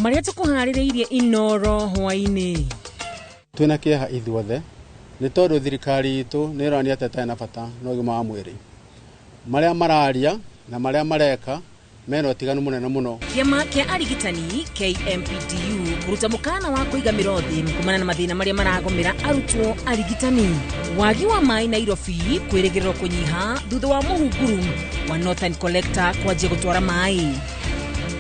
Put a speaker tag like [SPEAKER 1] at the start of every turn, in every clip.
[SPEAKER 1] Maria tukuhaririirie Inoro hwaini.
[SPEAKER 2] Twina kieha ithuothe ni tondu thirikari itu ni irania tete na bata no gima wa mwiri. Maria mararia na maria mareka meno tiganu munene muno.
[SPEAKER 1] Kiama kia arigitani KMPDU kuruta mukana wa kuiga mirothi kumana na mathina maria maragomera arutwo arigitani. Wagi wa mai Nairobi kwirigirwo kunyiha thutha wa muhunguru wa Northern Collector kwajia gutwara mai.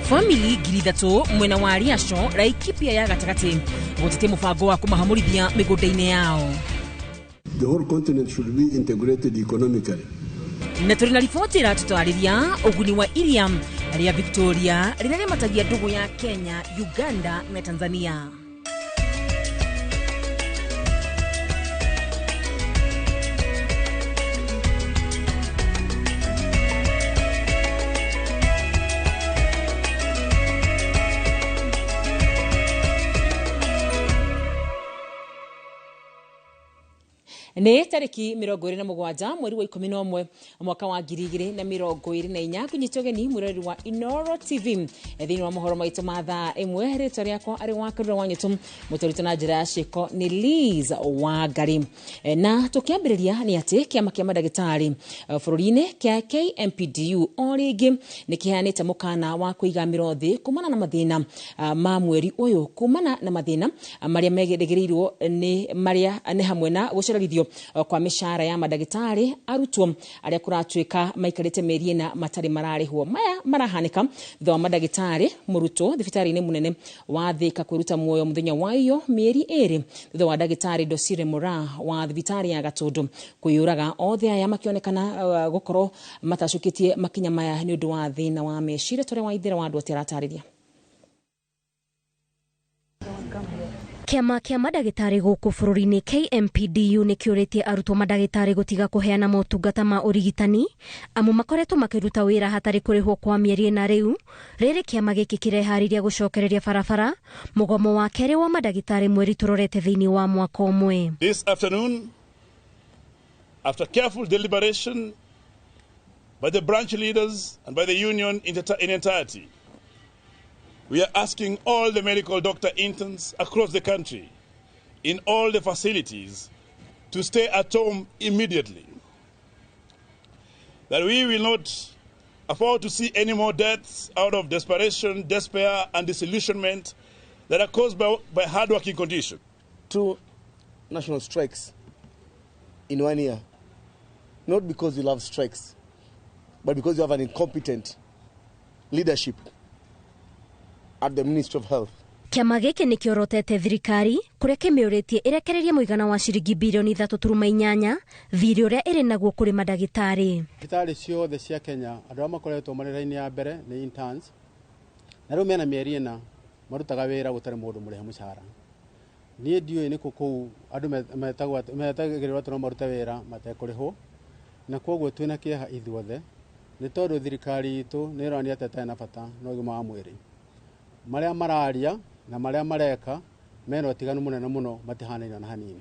[SPEAKER 1] Family Giridhato mwena wa Ariasho Laikipia ya gatagati gutete mubango wa kumahamurithia migunda-ini yao.
[SPEAKER 3] The whole continent should be integrated economically.
[SPEAKER 1] Na turina ripoti ra tutwariria uguni wa iria ria Victoria rina matagia ndugu ya Kenya, Uganda na Tanzania. Ni tariki 27 mweri wa 11 mwaka wa 2024 kunyitogeni mwirori wa Inoro TV thini wa mohoro maitu matha imwe rito riako ari wakarura wanyitum mutarito na njira shiko ni Liz Wangari. Na tukiambiriria ni ati kiama kia madagitari bururi-ini kia KMPDU origi ni kihanite mukana wa kuiga mirothi kumana na mathina ma mweri uyu kumana na mathina maria megeregerirwo ni maria ni hamwe na gucerarithio kwa mishara ya madagitari arutwo aria kuratwika maikarite meri na matari mararihwo maya marahanika thutha wa madagitari murutwo thibitari-ini munene wa Thika kwiruta muoyo muthenya wayo mieri eri thutha wa dagitari Dosire Mura wa thibitari ya Gatundu kuyuraga othe aya makionekana gukorwo matacukitie makinya maya ni undu wa thina wa mecire tore wa ithira wa andu atiratarĩria.
[SPEAKER 4] Kiama kia madagitari guku bururi-ini KMPDU ni kiuritie arutwo madagitari gutiga kuheana motungata ma urigitani amu makoretwo makiruta wira hatari kurihwo kwa mieri na riu riri kiama giki kirehariria gucokereria barabara mugomo wa keri wa madagitari mweri turorete thini wa mwaka umwe.
[SPEAKER 5] This afternoon, after careful deliberation by the branch leaders and by the union in entirety, we are asking all the medical doctor interns across the country, in all the facilities, to stay at home immediately. That we will not afford to see any more deaths out of desperation, despair, and disillusionment that are caused by hard-working conditions.
[SPEAKER 6] 2 national strikes in 1 year, not because you love strikes, but because you have an incompetent leadership at the Ministry of Health.
[SPEAKER 4] Kiama giki ni kiorotete thirikari kuria kimiuritie irekererie muigana wa ciringi bilioni 3.8 thiri uria iri naguo kuri madagitari.
[SPEAKER 2] Thibitari ciothe cia Kenya andu arĩa makoretwo marĩ ya mbere ni interns na rĩu mena mĩeri ĩna marutaga wĩra gũtarĩ mũndũ mũrĩhe mũcara. Niĩ ndiũĩ nĩ kũu andu metagĩrĩrwo atĩ no marute wĩra matekũrĩhwo na koguo twĩna kĩeha ithuothe nĩ tondũ thirikari itu nĩ ĩrania tete na bata no gima wa mwĩrĩ. Maria mararia na maria mareka meno tiganu munene muno matihanaina na hanini.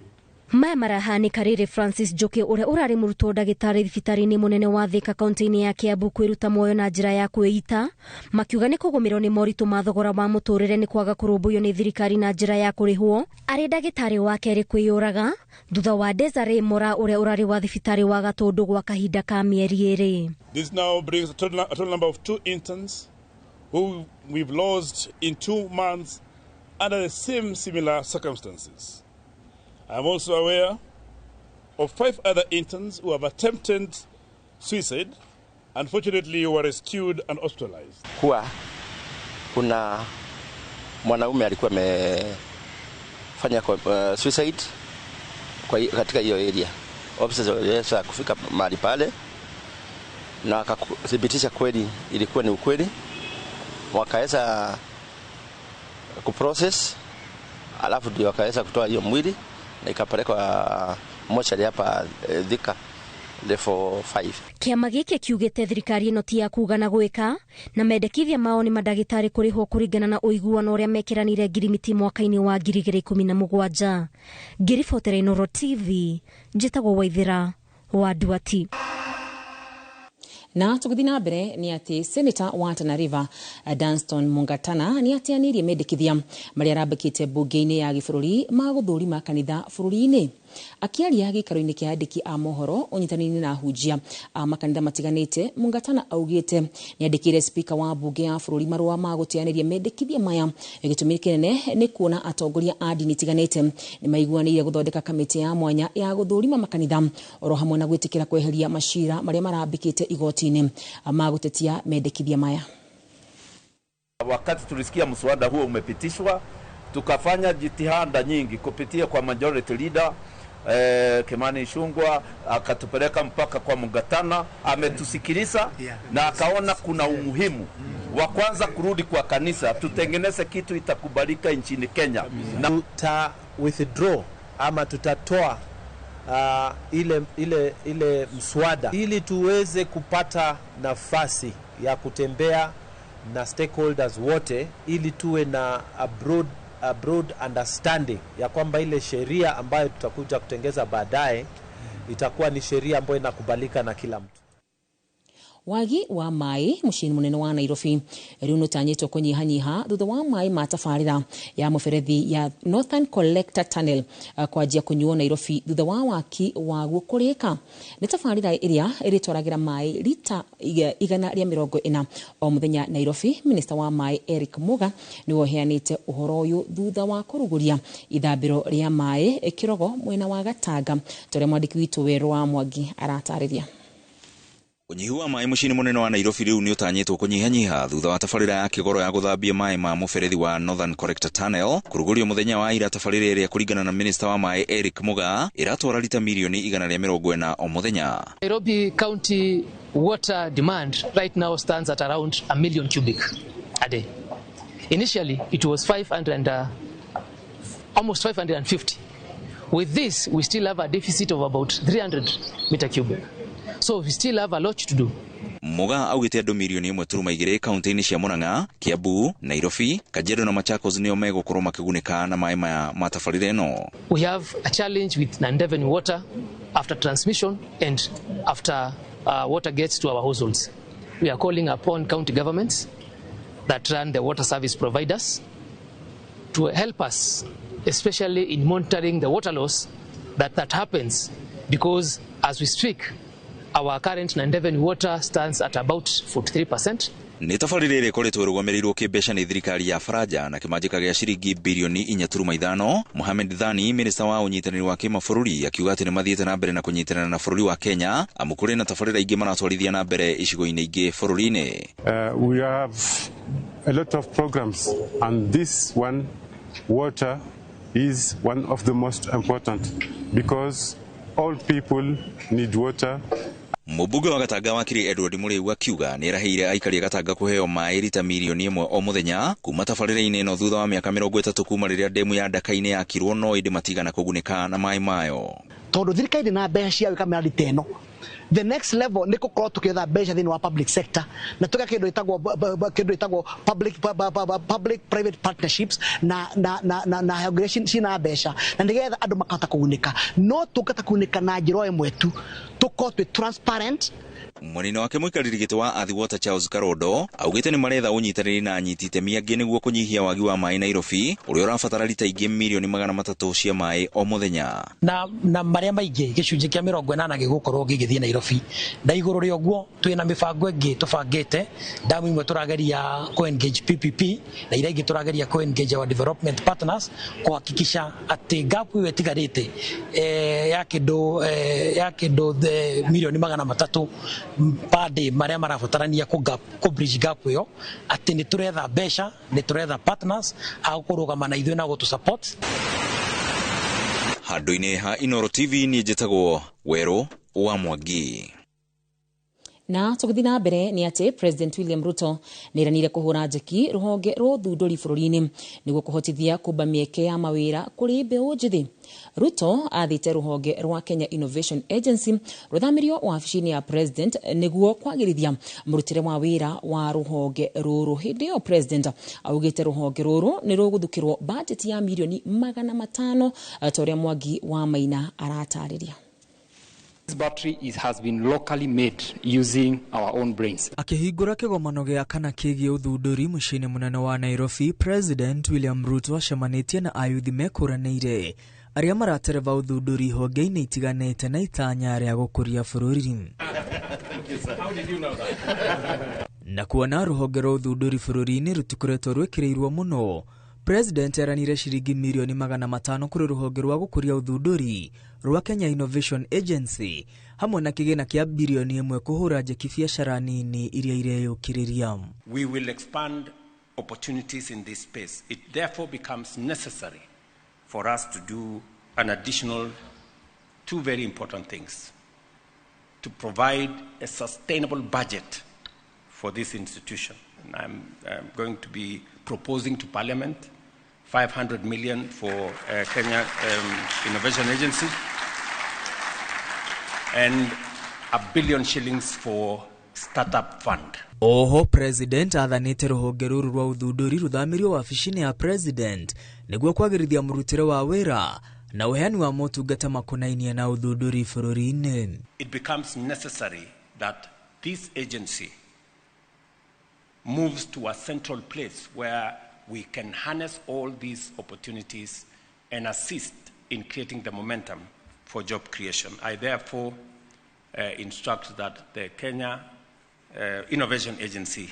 [SPEAKER 4] Maya marahanika riri Francis Njoki uria urari murutwo ndagitari thibitari-ini munene wa Thika kaunti-ini ya Kiambu kwiruta muoyo na njira ya kwĩita makiuga ni kugumirwo ni moritu ma thogora wa muturire ni kwaga kurumbuyo ni thirikari na njira ya kurihwo ari ndagitari wa keri kwiyuraga thutha wa Desire Mora uria urari wa thibitari wa Gatundu gwa kahinda ka mieri eri.
[SPEAKER 5] This now brings a total number of 2 interns who we've lost in 2 months under the similar circumstances. I'm also aware of 5 other interns who have attempted suicide. Unfortunately, were rescued and hospitalized.
[SPEAKER 7] Kuna mwanaume alikuwa amefanya suicide katika hiyo area. Officers waliweza kufika mahali pale na wakathibitisha kweli ilikuwa ni ukweli. Wakaweza kuprocess alafu ndio wakaweza kutoa hiyo mwili na ikapelekwa mochari hapa Thika level 5.
[SPEAKER 4] Kiama giki kiugite thirikari ino ti ya kuga na gwika na mendekithia mao ni madagitari kurihwo kuringana na uiguano uria mekiranire ngirimiti mwaka-ini wa 2017. Ngiribotera Inoro TV, njitagwo Waithira wa Duati.
[SPEAKER 1] Na tugithina mbere ni ati Senator wa Tana River Danston Mungatana ni atianirie mendekithia maria arambikite bunge-ini ya gibururi ma guthurima kanitha bururi-ini. Akiaria gikaro-ini kia andiki a mohoro unyitanini na hujia a makanitha matiganite, Mungatana augite ni andikire speaker wa bunge ya bururi marua ma gutianirie mendekithia maya. Gitumi kinene ni kuona atongoria a dini tiganite ni maiguanire guthondeka kamiti ya mwanya ya guthurima makanitha oro hamwe na gwitikira kweheria mashira maria marambikite igoti-ini ma gutetia mendekithia maya.
[SPEAKER 8] Wakati tulisikia mswada huo umepitishwa, tukafanya jitihada nyingi kupitia kwa majority leader Kimani Ichung'wah, akatupeleka mpaka kwa Mungatana, ametusikiliza na akaona kuna umuhimu wa kwanza kurudi kwa kanisa, tutengeneze kitu itakubalika nchini Kenya.
[SPEAKER 9] Na tuta withdraw ama tutatoa ile mswada ili tuweze kupata nafasi ya kutembea na stakeholders wote, ili tuwe na a broad understanding ya kwamba ile sheria ambayo tutakuja kutengeza baadaye itakuwa ni sheria ambayo inakubalika na kila mtu.
[SPEAKER 1] Wagi wa mai mucini munene wa Nairobi riu nutanyitwo kunyihanyiha thutha wa mai ma tafarira ya muberethi ya Northern Collector Tunnel kwajia kunyuo Nairobi thutha wa waki waguo kurika. Ni tafarira iria iritwaragira mai lita 140 o muthenya Nairobi. Minister wa mai Eric Muga ni woheanite uhoro uyu thutha wa kuruguria ithambiro ria mai kirogo mwena wa Gatanga, tore mwandiki witu Weru wa Mwangi aratariria.
[SPEAKER 10] Unyihu wa mai mucini munene wa Nairobi riu ni utanyitwo kunyihanyiha thutha wa tafarira ya kigoro ya guthambia mai ma muberethi wa Northern Collector Tunnel kurugurio muthenya wa ira. Tafarira iria kuringana na minister wa mai Eric Muga iratwara lita milioni 140 o muthenya.
[SPEAKER 11] Nairobi County water demand right now stands at around 1 million cubic a day. Initially it was almost 550. With this we still have a deficit of about 300 meter cubic. So we still have a lot to do.
[SPEAKER 10] Muga augite andu milioni 1.2 kaunti-ini cia Murang'a, Kiambu, Nairobi, Kajiado na Machakos nio megukorwo makigunika na mai maya ma tafarira ino.
[SPEAKER 11] We have a challenge with Nandeven water after transmission and after water gets to our households. We are calling upon county governments that run the water service providers to help us, especially in monitoring the water loss that happens, because as we speak our current Nandeven water stands at about 43%.
[SPEAKER 10] Ni tafarira iria ikoretwo irũgamĩrĩirwo kĩmbeca nĩ thirikari ya Faranja na kĩmanjĩka gĩa ciringi bilioni 4.5. Mohamed Dhani, minista wa ũnyitanĩri wa kĩmabũrũri, akiuga atĩ nĩ mathiĩte na mbere na kũnyitanĩra na bũrũri wa Kenya amu kũrĩ na tafarira ingĩ maratwarithia na mbere icigo-inĩ ingĩ bũrũri-inĩ.
[SPEAKER 12] We have a lot of programs and this one, water, is one of the most important because all people need water.
[SPEAKER 10] Mũmbunge wa Gatanga wakiri Edward Mũrĩu akiuga nĩ raheire aikari a Gatanga kuheo mai lita milioni 1 o muthenya kuma tafarira-inĩ ĩno thutha wa mĩaka 30 kuma rĩrĩa demu ya Daka-inĩ yakirwo, no ĩndĩ matigana kũgunĩka na mai mayo.
[SPEAKER 13] Tondũ thirikari na mbeca cia gwĩka mĩradi teno, the next level nĩ gũkorwo tũkĩetha mbeca thĩinĩ wa public sector na tũka kĩndũ ĩtagwo public private partnerships na hongration cina mbeca na nĩgetha andũ makahota kũgunĩka, no tũngĩhota kũgunĩka na njĩra ĩmwe tu, tũkorwo twĩ transparent.
[SPEAKER 10] Munene wake mũikarĩri gĩtĩ wa Athi Water Charles Karondo augĩte nĩ maretha ũnyitanĩri na anyiti itemi angĩ nĩguo kũnyihia wagi wa mai Nairobi ũrĩa ũrabatara lita ingĩ milioni 300 cia mai o muthenya.
[SPEAKER 14] Na maria maingĩ gĩcunjĩ kĩa 80 gĩgũkorwo gĩgĩthiĩ Nairobi. Na igũrũ rĩa ũguo twĩna mĩbango ĩngĩ tũbangĩte, damu imwe tũrageria ku-engage PPP na iria ingĩ tũrageria ku-engage our development partners kuhakikisha atĩ gap ĩyo ĩtigarĩte ya kĩndũ milioni 300 per day maria marabatarania ku bridge gap ĩyo, atĩ nĩ tũretha mbeca, nĩ tũretha partners a kũrũgama na ithuĩ na gũtũ support.
[SPEAKER 10] Handũ-inĩ ha Inoro TV nĩ njĩtagwo Weru wa Mwangi.
[SPEAKER 1] Na tũgĩthiĩ na mbere nĩ atĩ President William Ruto nĩ eranire kũhũra njeki rũhonge rwa ũthundũri bũrũri-inĩ nĩguo kũhotithia kũmba mĩeke ya mawĩra kũrĩ mbeũ njĩthĩ. Ruto athĩte rũhonge rwa Kenya Innovation Agency rũthamirio wabici-inĩ ya President nĩguo kwagĩrithia mũrutĩre wa wĩra wa rũhonge rũrũ. Hĩndĩ ĩyo President augĩte rũhonge rũrũ nĩ rũgũthukĩrwo budget ya milioni 500 ta ũrĩa Mwangi wa Maina aratarĩria.
[SPEAKER 15] This battery has been locally made using our own brains.
[SPEAKER 16] Akihingura kigomano gĩa kana kĩgiĩ ũthundũri mũciĩ-inĩ mũnene wa Nairobi, President William Ruto acemanĩtie na ayuthi mekũranĩire arĩa maratereba ũthundũri honge-inĩ itiganĩte na itanya rĩa gũkũria bũrũri. Na kuona rũhonge rwa ũthundũri bũrũri-inĩ rũtikoretwo rwĩkĩrĩirwo mũno, President eranire shiringi milioni 500 kũrĩ rũhonge rwa gũkũria ũthundũri rwa Kenya Innovation Agency hamwe na kĩgĩna kĩa bilioni 1 kũhũra njeki biacara nini iria ireyũkĩrĩria.
[SPEAKER 17] We will expand opportunities in this space. It therefore becomes necessary for us to do an additional two very important things: to provide a sustainable budget for this institution. And I'm going to be proposing to Parliament 500 million for Kenya Innovation Agency and $1 billion shillings for startup fund.
[SPEAKER 16] Oho, President athanĩte rũhonge rũrũ rwa ũthundũri rũthamirio wabici-inĩ ya President nĩguo kwagĩrithia mũrutĩre wa wĩra na ũheani wa motungata makonainie na ũthundũri bũrũri-inĩ.
[SPEAKER 17] It becomes necessary that this agency moves to a central place where we can harness all these opportunities and assist in creating the momentum for job creation. I therefore instruct that the Kenya Innovation Agency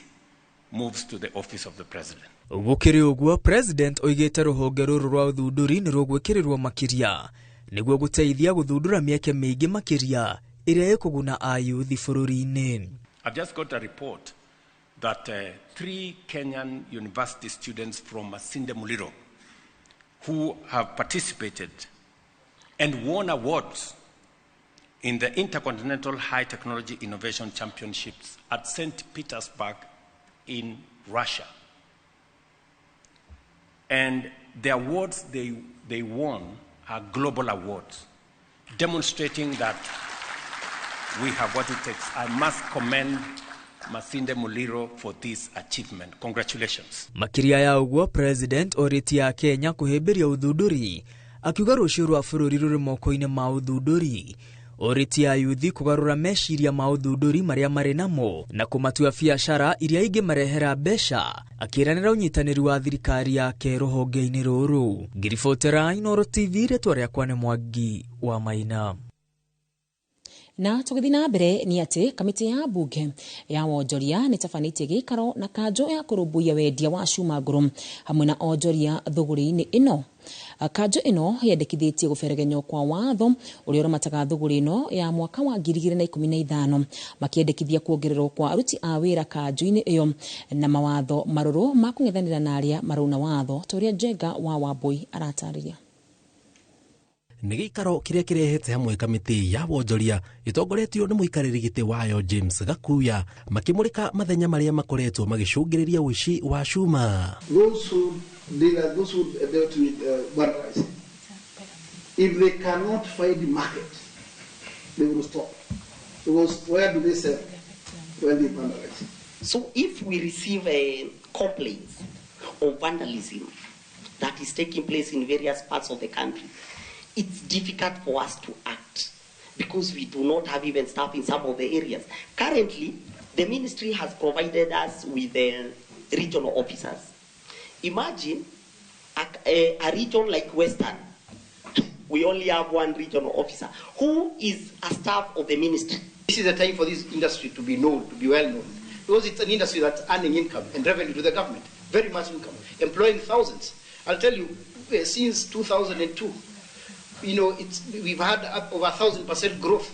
[SPEAKER 17] moves to the office of the President.
[SPEAKER 16] Gũkĩrĩ ũguo, President oigĩte rũhonge rũrũ rwa ũthundũri nĩ rũgwĩkĩrĩrwo makĩria nĩguo gũteithia gũthundũra mĩeke mĩingĩ makĩria ĩrĩa ĩkũguna ayuthi bũrũri-inĩ.
[SPEAKER 17] I've just got a report that 3 Kenyan university students from Masinde Muliro who have participated and won awards in the Intercontinental High Technology Innovation Championships at St. Petersburg in Russia. And the awards they won are global awards, demonstrating that we have what it takes. I must commend Masinde Muliro for this achievement. Congratulations.
[SPEAKER 16] Makiria ya ũguo, President oritia Kenya kũhĩmbĩria ũthundũri, akiuga rũciũ rwa bũrũri rũrĩ moko-inĩ ma ũthundũri. Oritia ayuthi kũgarũra meciria ma ũthundũri marĩa marĩ namo na kũmatua biacara iria ingĩmarehera mbeca, akĩranĩra ũnyitanĩri wa thirikari yake rũhonge-inĩ rũrũ. Ngiribotera Inooro TV, rĩtwa rĩakwa nĩ Mwangi wa Maina.
[SPEAKER 1] Na tũgĩthiĩ na mbere nĩ atĩ kamĩtĩ ya mbunge ya wonjoria nĩ tabanĩtie gĩikaro na kanjũ ya kũrũmbũiya wendia wa cuma ngũrũ hamwe na onjoria thũgũrĩ-inĩ ĩno. Kanjũ ĩno yendekithĩtie gũberegenywo kwa watho ũrĩa ũramataga thũgũrĩ ĩno ya mwaka wa 2015 makĩendekithia kuongererwo kwa aruti a wĩra kanjũ-inĩ ĩyo na mawatho marũrũ ma kũng'ethanĩra na arĩa marauna watho ta ũrĩa Njenga wa Wambui aratarĩria.
[SPEAKER 18] Nĩ gĩikaro kĩrĩa kĩrehete hamwe kamĩtĩ ya wonjoria ĩtongoretio nĩ mũikarĩri gĩtĩ wayo James Gakuya makĩmũrĩka mathenya marĩa makoretwo magĩcũngĩrĩria ũici wa cuma.
[SPEAKER 19] Those who deal with burglaries, if they cannot find the market, they will stop. Because where do they sell when they burglarize?
[SPEAKER 20] So if we receive a complaint of vandalism that is taking place in various parts of the country, it's difficult for us to act because we do not have even staff in some of the areas. Currently, the ministry has provided us with regional officers. Imagine a region like Western. We only have one regional officer who is a staff of the ministry.
[SPEAKER 19] This is the time for this industry to be known, to be well known, because it's an industry that's earning income and revenue to the government, very much income, employing thousands. I'll tell you, since 2002, we've had over 1,000% growth,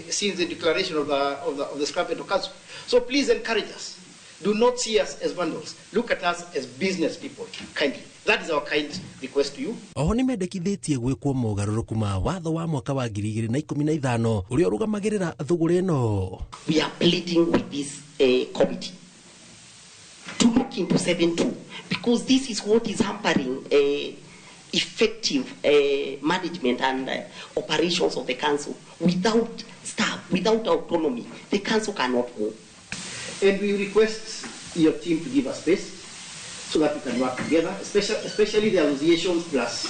[SPEAKER 19] since the declaration of the Scrap Metal Council. So please encourage us. Do not see us as vandals. Look at us as business people, kindly. That is our kind request to you.
[SPEAKER 18] Oho nĩ mendekithĩtie gwĩkwo mogarũrũku ma watho wa mwaka wa 2015 ũrĩa ũrũgamagĩrĩra thũgũrĩ ĩno.
[SPEAKER 20] We are pleading with this committee to look into 7.2 because this is what is hampering effective management and operations of the council. Without staff, without autonomy, the council cannot go.
[SPEAKER 19] And we request your team to give us space so that we can work together, especially the associations plus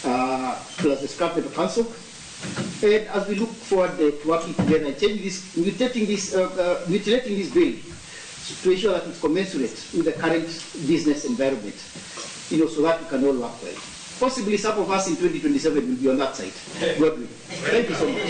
[SPEAKER 19] the Scrap Metal Council. And as we look forward to working together and mutilating this bill to ensure that it's commensurate with the current business environment, so that we can all work well. Possibly some of us in 2027 will be on that side. Godwin, thank you so much.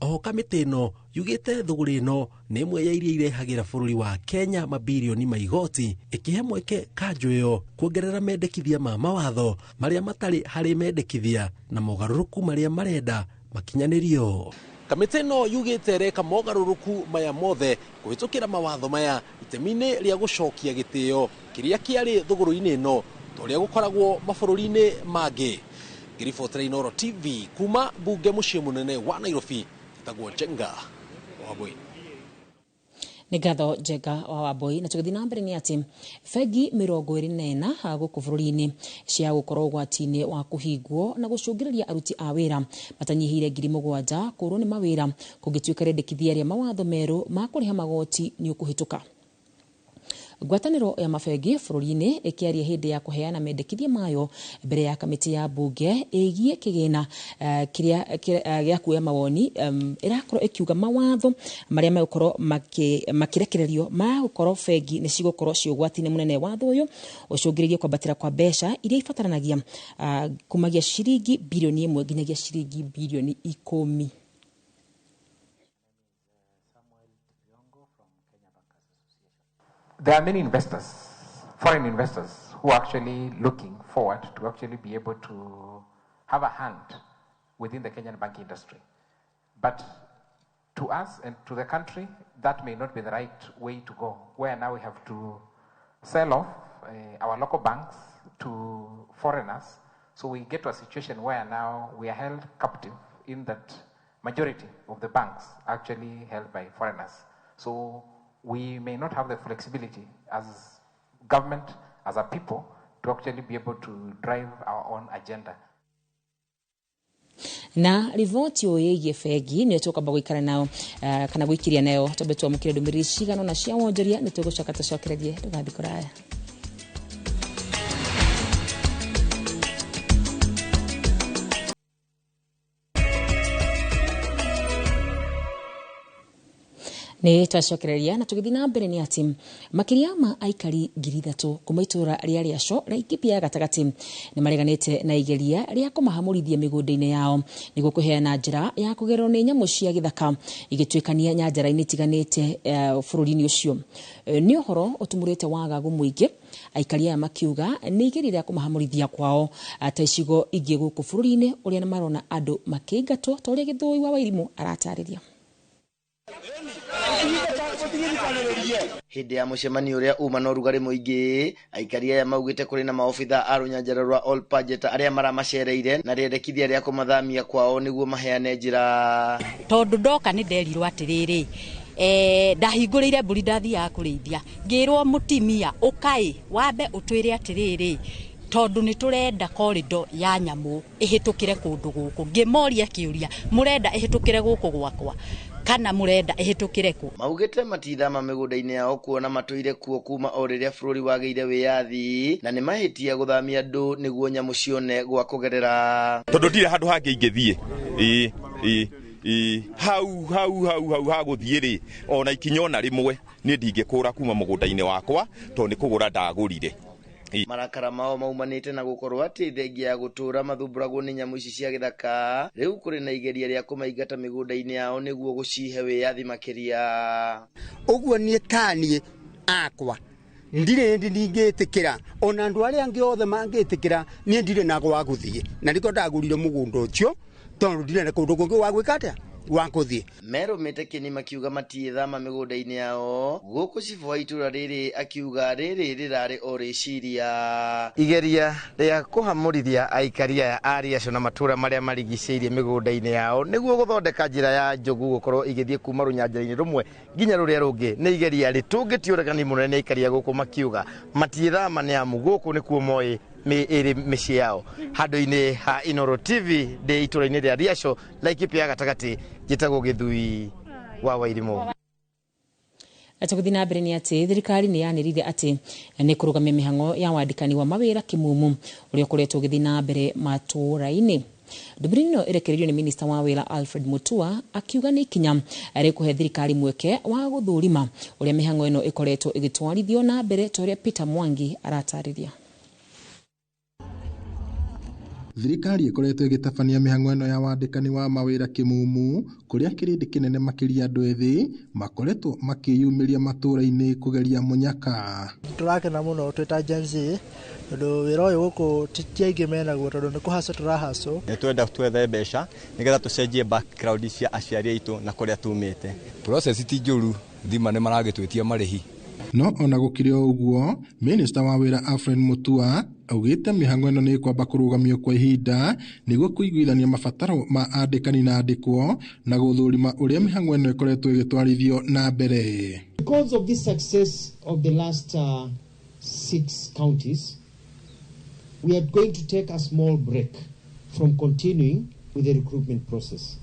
[SPEAKER 18] O kamĩtĩ ĩno yugĩte thũgũrĩ ĩno nĩ ĩmwe ya iria irehagĩra bũrũri wa Kenya mabirioni ma igoti, ĩkĩhe mweke kanjũ ĩyo kuongerera mendekithia ma mawatho marĩa matarĩ harĩ mendekithia na mogarũrũku marĩa marenda makinyanĩrio. Kamĩtĩ ĩno yugĩte reka mogarũrũku maya mothe kũhĩtũkĩra mawatho maya itemi-inĩ rĩa gũcokia gĩtĩo kĩrĩa kĩarĩ thũgũrũ-inĩ ĩno torĩa gũkoragwo mabũrũri-inĩ mangĩ. Ngĩribotera Inooro TV kuma mbunge mũciĩ mũnene wa Nairobi, itagwo Njenga Wambui.
[SPEAKER 1] Nĩ ngatho Njenga wa Wambui. Na tũgĩthiĩ na mbere nĩ atĩ bengi 24 gũkũ bũrũri-inĩ cia gũkorwo ũgwati-inĩ wa kũhingwo na gũcũngĩrĩria aruti a wĩra matanyihĩire 7,000 kũrwo nĩ mawĩra kũngĩtuĩka rendekithia rĩa mawatho merũ ma kũrĩha magoti nĩ ũkũhĩtũka. Ngwatanĩro ya mabengi bũrũri-inĩ ĩkĩaria hĩndĩ ya kũheana mendekithia mayo mbere ya kamĩtĩ ya mbunge ĩgiĩ kĩgĩna kĩrĩa gĩa kuoya mawoni ĩrakorwo ĩkiuga mawatho marĩa megũkorwo makĩrekererio ma gũkorwo bengi nĩ cigũkorwo ciũgwati-inĩ mũnene watho ũyũ ũcũngĩrĩirie kwambatĩra kwa mbeca iria ibataranagia kumagia ciringi bilioni 1 nginyagia ciringi bilioni 10.
[SPEAKER 21] There are many investors, foreign investors, who are actually looking forward to actually be able to have a hand within the Kenyan banking industry. But to us and to the country, that may not be the right way to go, where now we have to sell off our local banks to foreigners. So we get to a situation where now we are held captive in that majority of the banks are actually held by foreigners. So we may not have the flexibility as government, as a people, to actually be able to drive our own agenda.
[SPEAKER 1] Na rivoti yo ĩgiĩ bengi nĩ tũkamba gũikara nao kana gũikiria nayo tũbe twamũkĩre ndũmĩrĩri cigano na cia wonjoria nĩ tũgũcoka tũcokererie ndũgathiĩ kũraya. Nĩ twacokereria na tũgĩthiĩ na mbere nĩ atĩ makĩria ma aikari 3,000 kuma itũra rĩa Rĩaco Laikipia gatagatĩ nĩ mareganĩte na igeria rĩa kũmahamũrithia mĩgũnda-inĩ yao nĩguo kũheana njĩra ya kũgerwo nĩ nyamũ cia gĩthaka igĩtuĩkania nyanjara-inĩ itiganĩte bũrũri-inĩ ũcio. Nĩ ũhoro ũtumũrĩte wagagu mũingĩ, aikari aya makiuga nĩ igeria rĩa kũmahamũrithia kwao ta icigo ingĩ gũkũ bũrũri-inĩ ũrĩa nĩ marona andũ makĩingatwo ta ũrĩa Gĩthũi wa Wairimũ aratarĩria.
[SPEAKER 22] Hĩndĩ ya mũcemanio ũrĩa uma na ũrugarĩ mũingĩ, aikari aya maugĩte kũrĩ na maobitha a rũnyanjara rwa All Budget arĩa maramacereire na rĩendekithia rĩa kũmathamia kwao nĩguo maheane njĩra.
[SPEAKER 23] Tondũ ndoka nĩ nderirwo atĩrĩrĩ, ndahingũrĩire mbũri ndathiaga kũrĩithia, ngĩrwo mũtimia ũkaĩ wambe ũtwĩre atĩrĩrĩ tondũ nĩ tũrenda korido ya nyamũ ĩhĩtũkĩre kũndũ gũkũ. Ngĩmoria kĩũria, mũrenda ĩhĩtũkĩre gũkũ gwakwa kana mũrenda ĩhĩtũkĩre kũ?
[SPEAKER 22] Maugĩte matithama mĩgũnda-inĩ yao kuona matũire kuo kuma o rĩrĩa bũrũri wagĩire wĩyathi na nĩ mahĩtia gũthamia andũ nĩguo nyamũ cione gwa kũgerera.
[SPEAKER 24] Tondũ ndirĩ handũ hangĩ ingĩthiĩ hau hagũthiĩ rĩ ona ikinya ona rĩmwe niĩ ndingĩkũra kuma mũgũnda-inĩ wakwa tondũ nĩ kũgũra ndagũrire.
[SPEAKER 22] Marakara mao maumanĩte na gũkorwo atĩ thengia ya gũtũra mathumbũragwo nĩ nyamũ ici cia gĩthaka, rĩu kũrĩ na igeria rĩa kũmaingata mĩgũnda-inĩ yao nĩguo gũcihe wĩyathi makĩria.
[SPEAKER 25] Ũguo niĩ taniĩ akwa ndirĩ ndingĩtĩkĩra ona andũ arĩa angĩ othe mangĩtĩkĩra niĩ ndirĩ na gwa gũthiĩ na nĩko ndagũrire mũgũnda ũcio tondũ ndirĩ na kũndũ kũngĩ wa gwĩka atĩa wankũthiĩ.
[SPEAKER 22] Merũmĩte kĩni makiuga matiĩthama mĩgũnda-inĩ yao, gũkũ cibu wa itũra rĩrĩ akiuga rĩrĩ rĩrarĩ o rĩciria. Igeria rĩa kũhamũrithia aikari aya a Rĩaco na matũra marĩa marigicĩirie mĩgũnda-inĩ yao nĩguo gũthondeka njĩra ya njogu gũkorwo igĩthiĩ kuma rũnyanjara-inĩ rũmwe nginya rũrĩa rũngĩ nĩ igeria rĩtũngĩtie ũregani mũnene nĩ aikari a gũkũ makiuga matiĩthama nĩ amu gũkũ nĩkuo moĩ mĩciĩ yao. Handũ-inĩ ha Inooro TV ndĩ itũra-inĩ rĩa Rĩaco Laikipia gatagatĩ njĩtagwo Gĩthui wa Wairimũ.
[SPEAKER 1] Tũgĩthiĩ na mbere nĩ atĩ thirikari nĩ yanĩrire atĩ nĩ kũrũgamia mĩhang'o ya wandĩkani wa mawĩra kĩmumu ũrĩa ũkoretwo ũgĩthiĩ na mbere matũra-inĩ. Ndumĩrĩri ĩrekereirio nĩ minista wa wĩra Alfred Mutua akiuga nĩ ikinya rĩkũhe thirikari mweke wa gũthũrima ũrĩa mĩhang'o ĩno ĩkoretwo ĩgĩtwarithio na mbere ta ũrĩa Peter Mwangi aratarĩria.
[SPEAKER 2] Thirikari ĩkoretwo ĩgĩtabania mĩhang'o ĩno ya wandĩkani wa mawĩra kĩmumu kũrĩa kĩrĩndĩ kĩnene makĩria andũ ethĩ makoretwo makĩyumĩria matũũra-inĩ kũgeria mũnyaka.
[SPEAKER 3] Tũrakena mũno twĩta Gen Z tondũ wĩra ũyũ gũkũ ti aingĩ menaguo tondũ nĩ kũhaco tũrahaco.
[SPEAKER 5] Nĩtwenda twethe mbeca nĩgetha tũcenjie background cia aciari aitũ na kũrĩa tumĩte. Process ti njũru, thima nĩ maragĩtwĩtia marĩhi.
[SPEAKER 2] No ona gũkĩrĩ ũguo, minista wa wĩra Alfred Mutua augĩte mĩhang'o ĩno nĩ kwamba kũrũgamio kwa ihinda nĩguo kũiguithania mabataro ma andĩkani na andĩkwo na gũthũrima ũrĩa mĩhang'o ĩno ĩkoretwo ĩgĩtwarithio na mbere.
[SPEAKER 6] Because of this success of the last 6 counties, we are going to take a small break from continuing with the recruitment process.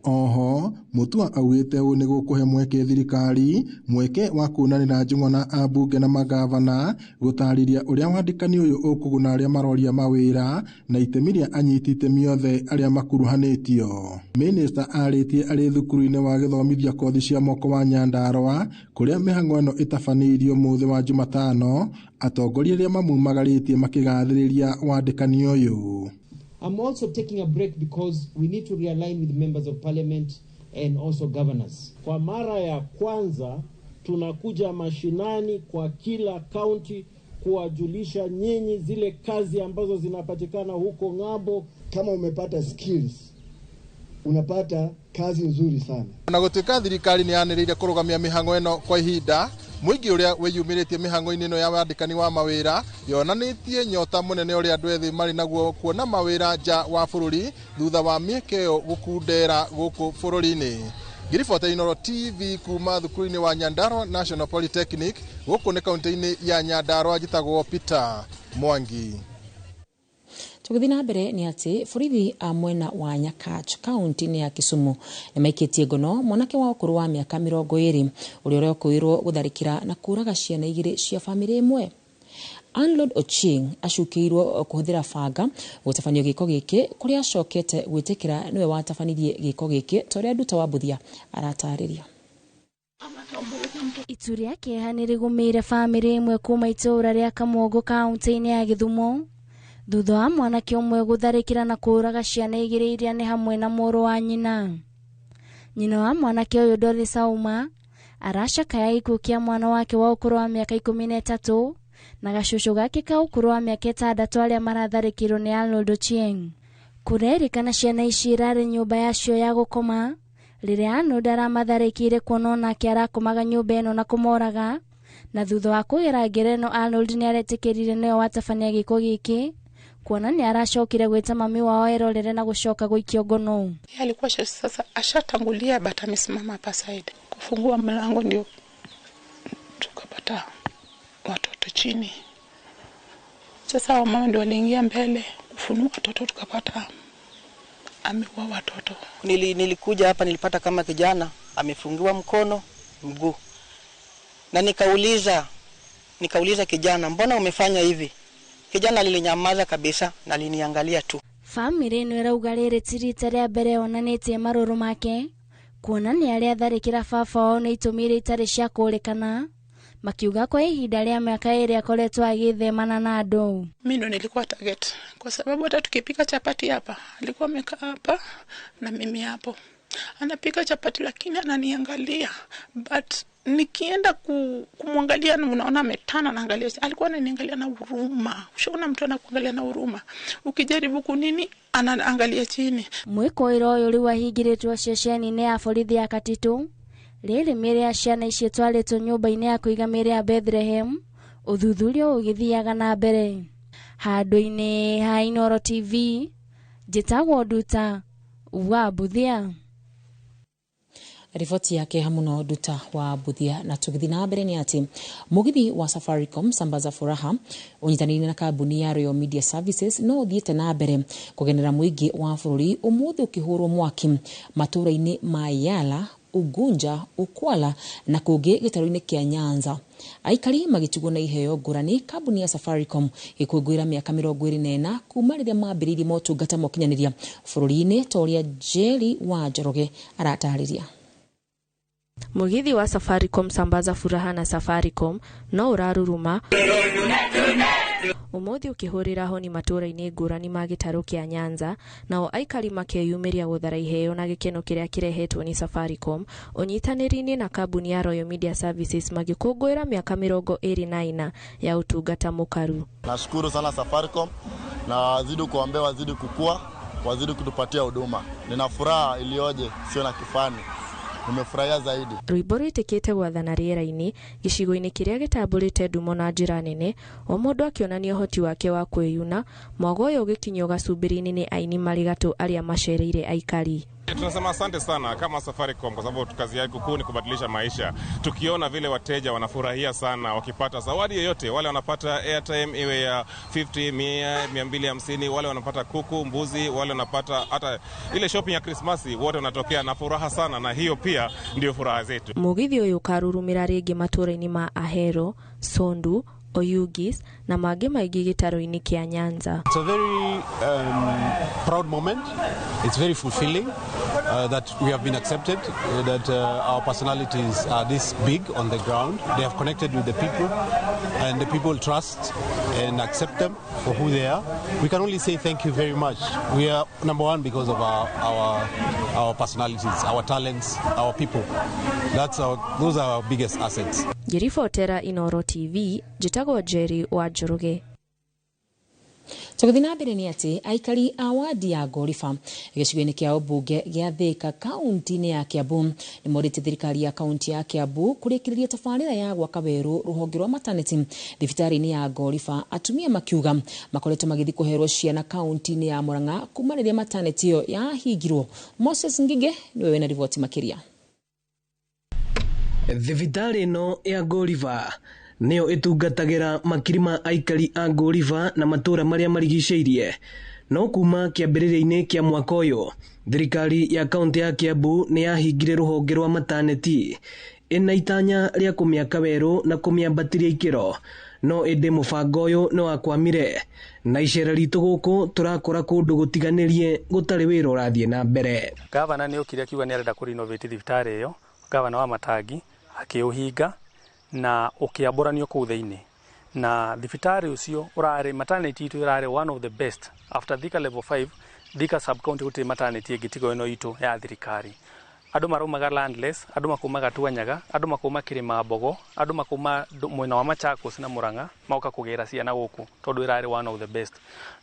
[SPEAKER 2] Oho, Mutua augĩte ũũ nĩ gũkũhe mweke thirikari mweke wa kuonanĩra njung'o na ambunge na magavana gũtarĩria ũrĩa wandĩkani ũyũ ũkũguna arĩa maroria mawĩra na itemi rĩa anyiti itemi othe arĩa makuruhanĩtio. Minista arĩtie arĩ thukuru-inĩ wa gĩthomithia kothi cia moko wa Nyandarua kũrĩa mĩhang'o ĩno ĩtabanĩirio mũthĩ wa Jumatano, atongoria arĩa mamumagarĩtie makĩgathĩrĩria wandĩkani ũyũ.
[SPEAKER 6] I'm also taking a break because we need to realign with members of parliament and also governors.
[SPEAKER 7] Kwa mara ya kwanza tunakuja mashinani kwa kila county kuwajulisha nyinyi zile kazi ambazo zinapatikana huko ng'ambo.
[SPEAKER 6] Kama umepata skills, unapata kazi nzuri sana.
[SPEAKER 2] Na gũtuĩka thirikari nĩ yanĩrĩire kũrũgamia mĩhang'o ĩno kwa ihinda, mũingĩ ũrĩa wĩyumĩrĩtie mĩhang'o-inĩ ĩno ya wandĩkani wa mawĩra yonanĩtie nyota mũnene ũrĩa andũ ethĩ marĩ naguo kuona mawĩra nja wa bũrũri thutha wa mĩeke ĩyo gũkundera gũkũ bũrũri-inĩ. Ngiribota Inooro TV kuma thukuru-inĩ wa Nyandarua National Polytechnic gũkũ nĩ kaunti-inĩ ya Nyandarua, njĩtagwo Peter Mwangi.
[SPEAKER 1] Tũgĩthiĩ na mbere nĩ atĩ borithi a mwena wa Nyakach kaunti-inĩ ya Kisumu nĩ maikĩtie ngono mwanake wa ũkũrũ wa mĩaka 20 ũrĩa ũrekũĩrwo gũtharĩkĩra na kũraga ciana 2 cia bamĩrĩ ĩmwe. Arnold Ochieng acukĩirwo kũhũthĩra banga gũtabanio gĩko gĩkĩ kũrĩa acokete gwĩtĩkĩra nĩwe watabanirie gĩko gĩkĩ ta ũrĩa Nduta wa Mbuthia aratarĩria.
[SPEAKER 4] Itu rĩa kĩeha nĩ rĩgũmĩire bamĩrĩ ĩmwe kuma itũũra rĩa Kamongo kaunti-inĩ ya Gĩthumo thutha wa mwanake ũmwe gũtharĩkĩra na kũraga ciana 2 iria nĩ hamwe na mũrũ wa nyina. Nyina wa mwanake ũyũ Doris Auma aracakaya gĩkuũ kĩa mwana wake wa ũkũrũ wa mĩaka 13 na gacũcũ gake ka ũkũrũ wa mĩaka 6 arĩa maratharĩkĩrwo nĩ Arnold Ochieng. Kũrerĩkana ciana ici irarĩ nyũmba yacio ya gũkoma rĩrĩa Arnold aramatharĩkĩire kuona nake arakomaga nyũmba ĩno na kũmoraga, na thutha wa kũgera ngerenwa Arnold nĩ aretĩkĩrire nĩwe watabania gĩko gĩkĩ kuona ni aracokire gwita mami wao erorere na gũcoka gũikio ngono.
[SPEAKER 26] Alikuwa sasa ashatangulia but amesimama hapa side. Kufungua mlango ndio tukapata watoto chini. Sasa wamama ndio waliingia mbele kufunua watoto, tukapata ameua watoto.
[SPEAKER 27] Nilikuja hapa nilipata kama kijana amefungiwa mkono, mguu. Na nikauliza kijana, mbona umefanya hivi? Kijana alininyamaza kabisa na aliniangalia tu.
[SPEAKER 4] Family ĩno ĩrauga rĩrĩ ti rita rĩa mbere onanĩtie marũrũ make kuona nĩ arĩa atharĩkĩra baba wao nĩ itũmire itarĩ cia kũrĩkana, makiuga kwa ihinda rĩa mĩaka 2 akoretwo agĩthemana na andũ.
[SPEAKER 26] Mimi ndo nilikuwa target kwa sababu hata tukipika chapati hapa alikuwa amekaa hapa na mimi hapo anapika chapati, lakini ananiangalia, but nikienda kumwangalia na unaona ametana naangalia, alikuwa ananiangalia na huruma. Ushaona mtu anakuangalia na huruma, ukijaribu kunini anaangalia chini.
[SPEAKER 4] Mwĩkũĩro ũyũ rĩu ahingĩrĩtwo ceceni-inĩ ya borithi ya Katitu rĩrĩ mĩĩrĩ ya ciana ici twarĩtwo nyũmba-inĩ ya kũiga mĩĩrĩ ya Bethlehem, ũthuthuria ũgĩthiaga na mbere. Handũ-inĩ ha Inooro TV, njĩtagwo Nduta wa Mbuthia.
[SPEAKER 1] Riboti yake hamuno Nduta wa Mbuthia. Na tũgĩthiĩ na mbere nĩ atĩ mũgithi wa Safaricom Sambaza Furaha ũnyitanĩire na kambuni ya Royal Media Services no ũthiĩte na mbere kũgenera mũingĩ wa bũrũri ũmũthĩ ũkĩhũrwo mwaki matũũra-inĩ ma Yala, Ugunja, Ukwala na kũngĩ gĩtarũ-inĩ kĩa Nyanza. Aikari magĩtugwo na iheo ngũrani kambuni ya Safaricom ĩkũngũĩra mĩaka 24 kuma rĩrĩa mambĩrĩirie motungata ma ũkinyanĩria bũrũri-inĩ ta ũrĩa Jerry wa Njoroge aratarĩria.
[SPEAKER 8] Mugithi wa Safaricom sambaza furaha na Safaricom no uraruruma umuthi ukihurira ho ni matura-inĩ ngũrani ma gĩtarũ kĩa Nyanza nao aikari makeyumĩria gũthara iheo na gĩkeno kĩrĩa kĩrehetwo ni Safaricom ũnyitanĩri-inĩ na kambuni ya Royal Media Services magĩkũngũĩra mĩaka 24 ya utungata mũkaru.
[SPEAKER 9] Nashukuru sana Safaricom na zidi kuombea wazidi kukua, wazidi kutupatia huduma. Nina furaha ilioje sio na kifani. Nimefurahia zaidi.
[SPEAKER 8] Rwĩmbo rwĩtĩkĩte gwathana rĩera-inĩ gĩcigo-inĩ kĩrĩa gĩtambũrĩte ndumo na njĩra nene, o mũndũ akĩonania ũhoti wake wa kwĩyuna, mwago ũyũ ũgĩkinyio gacumbĩrĩ-inĩ nĩ aini marigatũ arĩa macereire aikari.
[SPEAKER 10] Tunasema asante sana kama Safaricom kwa sababu kazi yake kuu ni kubadilisha maisha. Tukiona vile wateja wanafurahia sana wakipata zawadi yoyote, wale wanapata airtime iwe ya 50, 100, 250, wale wanapata kuku, mbuzi, wale wanapata hata ile shopping ya Christmas, wote wanatokea na furaha sana, na hiyo pia ndio furaha zetu.
[SPEAKER 8] Mugithi ũyũ karurumĩra rĩngĩ matũra-inĩ ma Ahero, Sondu, Oyugis na mangĩ maingĩ gĩtarũ-inĩ kĩa Nyanza.
[SPEAKER 11] It's a very proud moment. It's very fulfilling that we have been accepted, that our personalities are this big on the ground. They have connected with the people and the people trust and accept them for who they are. We can only say thank you very much. We are number one because of our personalities, our talents, our people. Those are our biggest assets.
[SPEAKER 8] Ngĩribotera Inoro TV, njĩtagwo Jerry wa Njoroge.
[SPEAKER 1] Tũgũthiĩ na mbere nĩ atĩ aikari a wadi ya Ngoriba gĩcigo-inĩ kĩa ũmbunge gĩa Thika kaunti-inĩ ya Kiambu nĩ morĩte thirikari ya kaunti ya Kiambu kũrĩkĩrĩria tabarĩra ya gwaka werũ rũhonge rwa maternity thibitarĩ-inĩ ya Ngoriba. Atumia makiuga makoretwo magĩthiĩ kũherwo ciana kaunti-inĩ ya Murang'a kuma rĩrĩa maternity ĩyo yahingirwo. Moses Ngige nĩwe wĩna riboti makĩria.
[SPEAKER 12] Thibitarĩ ĩno ya Ngoriba nĩyo ĩtungatagĩra makiri ma aikari a Ngoriba na matũra marĩa marigicĩirie. No kuma kĩambĩrĩria-inĩ kĩa mwaka ũyũ, thirikari ya kaunti ya Kiambu nĩ yahingire rũhonge rwa maternity ĩna itanya rĩa kũmĩaka werũ na kũmĩambatĩria ikĩro. No ĩndĩ mũbango ũyũ nĩ wakwamire na icera ritũ gũkũ tũrakora kũndũ gũtiganĩrie gũtarĩ wĩra ũrathiĩ na mbere.
[SPEAKER 13] Gavana nĩ okire akiuga nĩ arenda kũrenovate thibitarĩ ĩyo, gavana wa Matangi akĩũhinga na ũkĩambũranio kũu thĩinĩ, na thibitarĩ ũcio ũrarĩ maternity itũ ĩrarĩ one of the best after Thika level 5. Thika sub county gũtirĩ maternity ĩngĩtigo ĩno itũ ya thirikari. Andũ marumaga landless, andũ makumaga Tuanyaga, andũ makuma Kĩrĩma Mbogo, andũ makuma mwena wa Machakos na Murang'a maoka kũgĩra ciana gũkũ tondũ ĩrarĩ one of the best.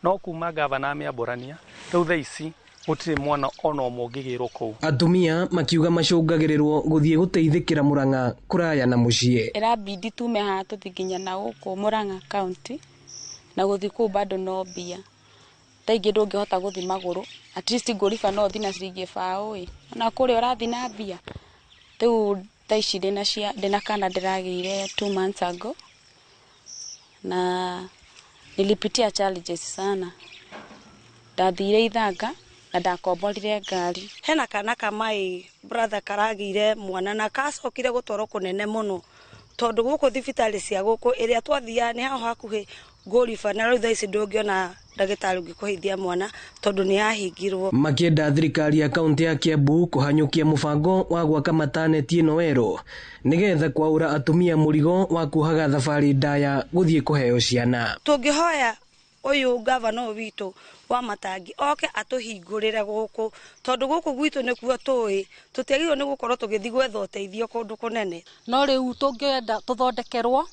[SPEAKER 13] No kuma gavana amĩambũrania rĩu thaa ici gũtirĩ mwana ona ũmwe ũngĩgĩrwo kũu. Atumia
[SPEAKER 12] makiuga macũngagĩrĩrwo gũthiĩ gũteithĩkĩra Murang'a kũraya na mũciĩ.
[SPEAKER 14] Ĩrabidi tume haha tũthiĩ nginya na gũkũ Murang'a county na gũthiĩ kũu bado no mbia. Taingĩ ndũngĩhota gũthiĩ magũrũ, at least Ngoriba no ũthiĩ na ciringi bao na kũrĩa ũrathiĩ na mbia. Rĩu thaa ici ndĩna kana ndĩragĩire 2 months ago na nilipitia challenges sana. Ndathire Ithanga na ndakomborire ngari.
[SPEAKER 28] Hena kana kamai brother karagire mwana na kacokire gũtwarwo kũnene mũno tondũ gũkũ thibitarĩ cia gũkũ ĩrĩa twathia nĩ haho hakuhĩ Ngoriba na rĩu thaa ici ndũngĩona ndagĩtarĩ ũngĩkũhithia mwana tondũ nĩ yahingirwo.
[SPEAKER 12] Makĩenda thirikari ya kaunti ya Kiambu kũhanyũkia mũbango wa gwaka maternity ĩno werũ nĩgetha kwaura atumia mũrigo wa kuohaga thabarĩ ndaya gũthiĩ kũheo ciana.
[SPEAKER 28] Tũngĩhoya ũyũ gavana witũ wa Matangi oke atũhingũrĩre gũkũ tondũ gũkũ gwitũ nĩkuo tũĩ, tũtiagĩrĩirwo nĩ gũkorwo tũgĩthiĩ gwetha ũteithio kũndũ kũnene.
[SPEAKER 23] No rĩu tũngĩenda tũthondekerwo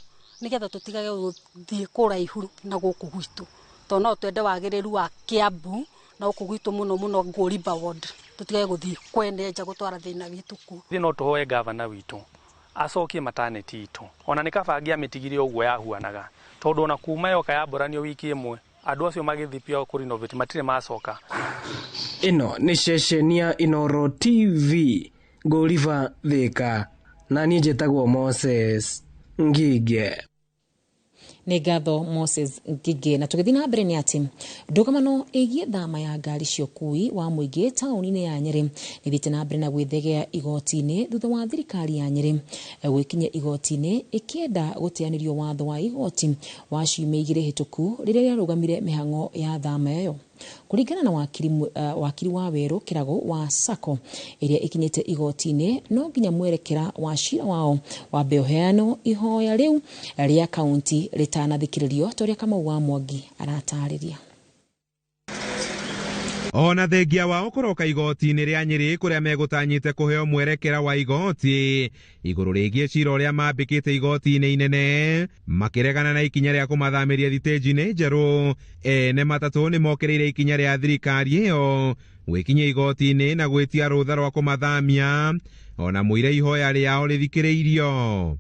[SPEAKER 23] nĩgetha tũtigage gũthiĩ kũraihu na gũkũ gwitũ, tondũ no twende wagĩrĩru wa Kiambu na gũkũ gwitũ mũno Ngoriba ward, tũtigage gũthiĩ kwenenja gũtwara thĩna witũ kũ.
[SPEAKER 13] No tũhoe gavana witũ acokie maternity itũ, ona nĩ kabangi amĩtigire ũguo yahuanaga, tondũ ona kuma yoka yambũranio wiki ĩmwe andũ acio magĩthiĩ pia kũrenovate matirĩ macoka.
[SPEAKER 12] Ĩno nĩ ceceni ya Inoro TV Ngoriba Thika na niĩ njĩtagwo Moses Ngige.
[SPEAKER 1] nĩ ngatho Moses Ngige. Na tũgĩthiĩ na mbere nĩ atĩ ndũgamano ĩgiĩ thama ya ngari cia ũkui wa mũingĩ taũni-inĩ ya Nyeri nĩthiĩte na mbere na gwĩthegea igoti-inĩ thutha wa thirikari ya Nyeri gwĩkinyia igoti-inĩ ĩkĩenda gũteanĩrio watho wa igoti wa ciumia 2 hĩtũku rĩrĩa rĩarũgamire mĩhang'o ya thama ĩyo. Kũringana na wakiri wa Werũ Kĩrago wa Sako ĩrĩa ĩkinyĩte igoti-inĩ, no nginya mwerekera wa cira wao wambe ũheanwo ihoya rĩu rĩa kaunti rĩtanathikĩrĩrio, torĩa Kamau wa Mwangi aratarĩria.
[SPEAKER 15] Ona thengia wao kũroka igoti-inĩ rĩa Nyeri kũrĩa megũtanyĩte kũheo mwerekera wa igoti igũrũ rĩgiĩ cira ũrĩa mambĩkĩte igoti-inĩ inene makĩregana na ikinya rĩa kũmathamĩria thitĩnji-inĩ njerũ. Ene matatũ nĩ mokĩrĩire ikinya rĩa thirikari ĩyo gwĩkinyia igoti-inĩ na gwĩtia rũtha rwa kũmathamia ona mũire ihoya rĩao rĩthikĩrĩirio.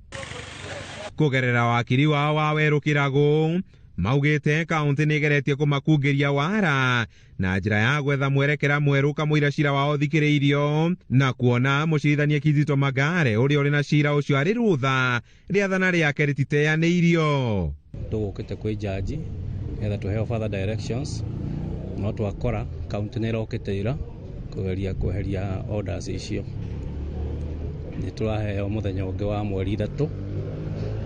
[SPEAKER 15] Kũgerera wakiri wao wa Werũ Kĩrago maugĩte kaunti nĩgeretie kũmakungĩria wara na njĩra ya gwetha mwerekera mwerũ kamũira cira wao thikĩrĩirio na kuona mũcirithania Kizito Magare ũrĩa ũrĩ na cira ũcio arĩ rũtha rĩathana rĩake rĩtiteanĩirio.
[SPEAKER 16] Tũgũkĩte kwĩ jaji getha tũheo further directions, no twakora kaunti nĩ ĩrokĩte ira kũgeria kweheria orders icio. Nĩ tũraheo mũthenya ũngĩ wa mweri 3.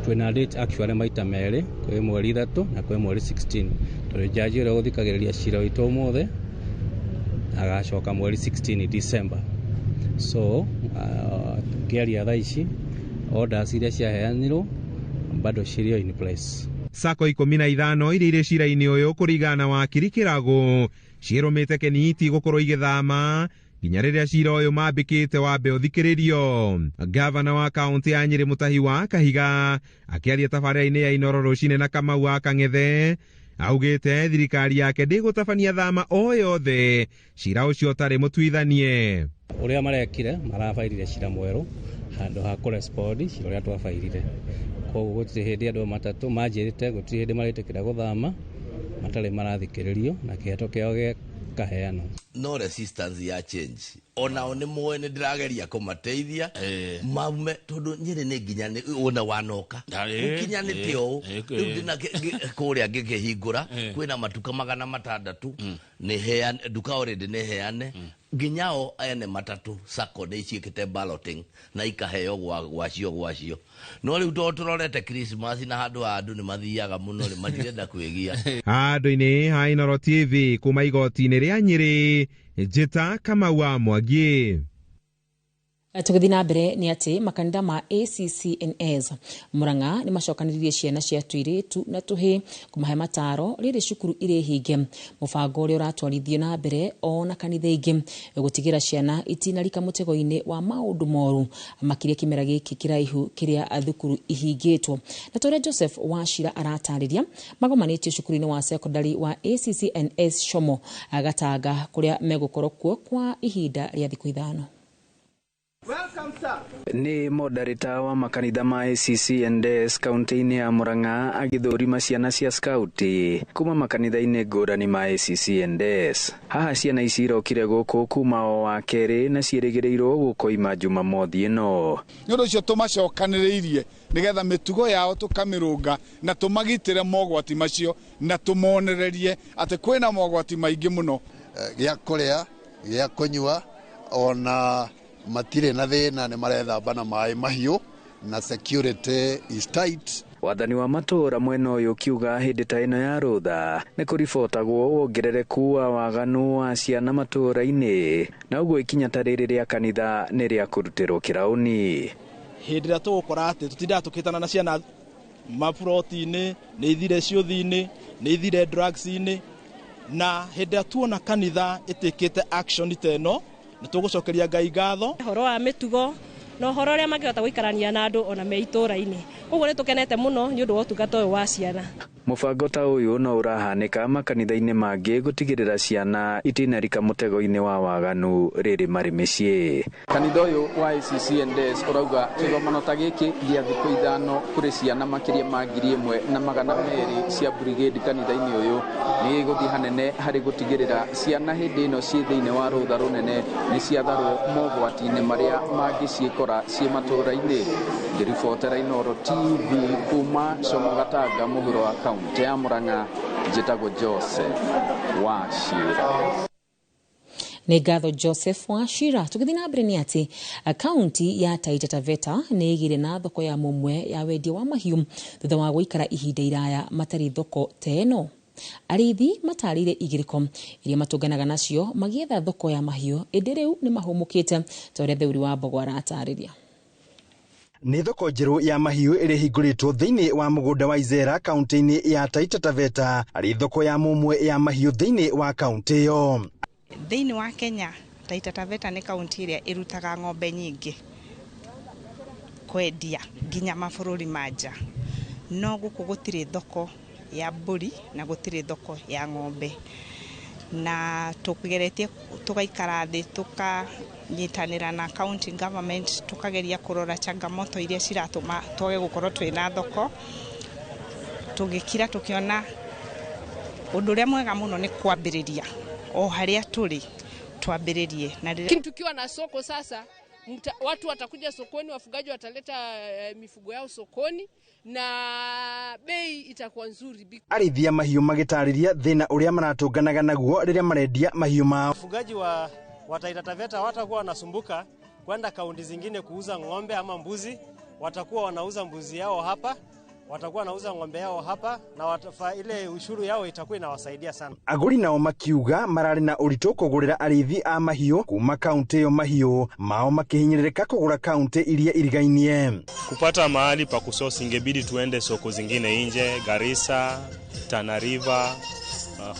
[SPEAKER 16] Twina date actually maita merĩ, kwĩ mweri 3 na kwĩ mweri 16. Tondũ jaji ũrĩa gũthikagĩrĩria cira witũ ũmũthĩ agacoka mweri 16 December. So ngĩaria thaa ici orders iria ciaheanirwo bado cirio in place.
[SPEAKER 15] Sako 15 iria irĩ cira-inĩ ũyũ kũringana na wakiri Kĩrago ciĩrũmĩte Keniti gũkorwo igĩthama nginya rĩrĩa cira ũyũ mambĩkĩte wambe ũthikĩrĩrio. Gavana wa kaunti ya Nyeri Mũtahi wa Kahiga akĩaria tabarĩra-inĩ ya Inooro rũcinĩ na Kamau wa Kang'ethe augĩte thirikari yake ndĩgũtabania thama o yothe cira ũcio ũtarĩ mũtuithanie.
[SPEAKER 16] Ũrĩa marekire marabairire cira mwerũ handũ ha kũrespond cira ũrĩa twabairire. Koguo gũtirĩ hĩndĩ andũ matatũ manjĩrĩte gũtirĩ hĩndĩ maretĩkĩra gũthama matarĩ marathikĩrĩrio na kĩheto kĩao kaheano.
[SPEAKER 17] No resistance ya change onao nĩ moe nĩ ndĩrageria kũmateithia maume tondũ Nyeri nĩ nginya ona wanoka ũkinyanĩte ũũ rĩu ndĩna kũrĩa ngĩkĩhingũra kwĩna matuka 600 nĩ heane nduka already nĩ heane nginya o ene matatũ Sako nĩ iciĩkĩte balloting na ikaheo gwacio no rĩu tũrorete Christmas na handũ andũ nĩ mathiaga mũno nĩ matirenda kwĩgia.
[SPEAKER 15] Handũ-inĩ ha Inooro TV kuma igoti-inĩ rĩa Nyeri njĩta Kamau wa Mwangi.
[SPEAKER 1] Tũgĩthiĩ na mbere nĩ atĩ makanitha ma ACCNS Murang'a nĩ macokanĩrĩirie ciana cia tũirĩtu na tũhĩ kũmahe mataro rĩrĩ cukuru irĩ hinge. Mũbango ũrĩa ũratwarithio na mbere ona kanitha ingĩ gũtigĩra ciana itinarika mũtego-inĩ wa maũndũ moru makĩria kĩmera gĩkĩ kĩraihu kĩrĩa thukuru ihingĩtwo. Na tũrĩa Joseph Wachira aratarĩria magomanĩtio cukuru-inĩ wa secondary wa ACCNS Shomo Gatanga kũrĩa megũkorwo kuo kwa ihinda rĩa thikũ 5.
[SPEAKER 18] Ni moderator wa makanitha ma ACCNS kaunti-inĩ ya Murang'a agĩthũrima ciana cia scout kuma makanitha-inĩ ngũrani ma ACCNS. Haha ciana ici irokire gũkũ kuma o wa kerĩ na ciĩrĩgĩrĩirwo gũkoima Jumamothi ĩno.
[SPEAKER 19] Nĩ ũndũ ũcio tũmacokanĩrĩirie nĩgetha mĩtugo yao tũkamĩrũnga na tũmagitĩre mogwati macio na tũmonererie atĩ kwĩna mogwati maingĩ mũno
[SPEAKER 20] gĩa kũrĩa gĩa kũnyua ona matire na thĩna nĩ marethamba na maĩ mahiũ na security is tight.
[SPEAKER 18] Wathani wa matũra mwena ũyũ kiuga hĩndĩ ta ĩno ya rũtha nĩ kũribotagwo wongerereku wa waganu wa ciana matũra-inĩ na ũguo ikinya ta rĩrĩ rĩa kanitha nĩ rĩa kũrutĩrwo kĩraũni.
[SPEAKER 21] Hĩndĩ ĩrĩa tũgũkora atĩ tũtindaga tũkĩtana na ciana maburoti-inĩ nĩ ithire ciũthi-inĩ nĩ ithire drugs-inĩ na hĩndĩ ĩrĩa tuona kanitha ĩtĩkĩte action ta ĩno nĩ tũgũcokeria Ngai ngatho.
[SPEAKER 24] Ũhoro wa mĩtugo na ũhoro ũrĩa mangĩhota gũikarania na andũ ona me itũra-inĩ. Koguo nĩ tũkenete mũno nĩ ũndũ wa ũtungata ũyũ wa ciana.
[SPEAKER 18] Mubango ta uyu no urahanika makanitha-ini mangi gutigirira ciana itinarika mutego-ini wa waganu riri mari micii.
[SPEAKER 2] Kanitha uyu wa ICCNDS urauga kithomano ta giki gia thiku ithano kuri ciana makiria ma 1,200 cia brigade kanitha-ini uyu ni iguthi hanene hari gutigirira ciana hindi ino ci thiini wa rutha runene ni ciatharwo mogwati-ini maria mangiciikora ci matura-ini. Ngiribotera Inooro TV kuma Comogatanga muhuro wa kaunti ya Murang'a, njitagwo Joseph Wachira.
[SPEAKER 1] Nĩ ngatho Joseph Wachira. Tũgĩthiĩ na mbere nĩ atĩ kaunti ya Taita Taveta nĩ ĩgĩire na thoko ya mũmwe ya wendia wa mahiũ thutha wa gũikara ihinda iraya matarĩ thoko ta ĩno. Arĩithi matarĩire igĩrĩko iria matũnganaga nacio magĩetha thoko ya mahiũ, ĩndĩ rĩu nĩ mahũmũkĩte ta ũrĩa Thũri wa Mbogo aratarĩria.
[SPEAKER 3] Nĩ thoko njerũ ya mahiũ ĩrĩa hingũrĩtwo thĩinĩ wa mũgũnda wa Izera kaunti-inĩ ya Taita Taveta, arĩ thoko ya mũmwe ya mahiũ thĩinĩ wa kaunti ĩyo.
[SPEAKER 5] Thĩinĩ wa Kenya, Taita Taveta nĩ kaunti ĩrĩa ĩrutaga ng'ombe nyingĩ kwendia nginya mabũrũri ma nja, no gũkũ gũtirĩ thoko ya mbũri na gũtirĩ thoko ya ng'ombe, na tũkĩgeretie tũgaikara thĩ tũkanyitanĩra na county government tũkageria kũrora changamoto iria ciratũma twage gũkorwo twĩna thoko. Tũgĩkira tũkiona ũndũ ũrĩa mwega mũno nĩ kwambĩrĩria o harĩa tũrĩ twambĩrĩrie.
[SPEAKER 6] Lakini tukiwa na soko sasa, watu watakuja sokoni, wafugaji wataleta mifugo yao sokoni na bei itakuwa nzuri.
[SPEAKER 3] Arĩithia mahiũ magĩtarĩria thĩna ũrĩa maratũnganaga naguo rĩrĩa marendia mahiũ mao.
[SPEAKER 7] Wafugaji wa Taita Taveta watakuwa wanasumbuka kwenda kaunti zingine kuuza ng'ombe ama mbuzi, watakuwa wanauza mbuzi yao hapa, watakuwa wanauza ng'ombe yao hapa, na ile ushuru yao itakuwa inawasaidia sana.
[SPEAKER 3] Agũri nao makiuga mararĩ na ũritũ kũgũrĩra arĩithi a mahiũ kuma kaunti ĩyo mahiũ mao makĩhinyĩrĩrĩka kũgũra kaunti iria irigainie.
[SPEAKER 22] Kupata mahali pa kusosi ingebidi tuende soko zingine nje, Garissa, Tana River,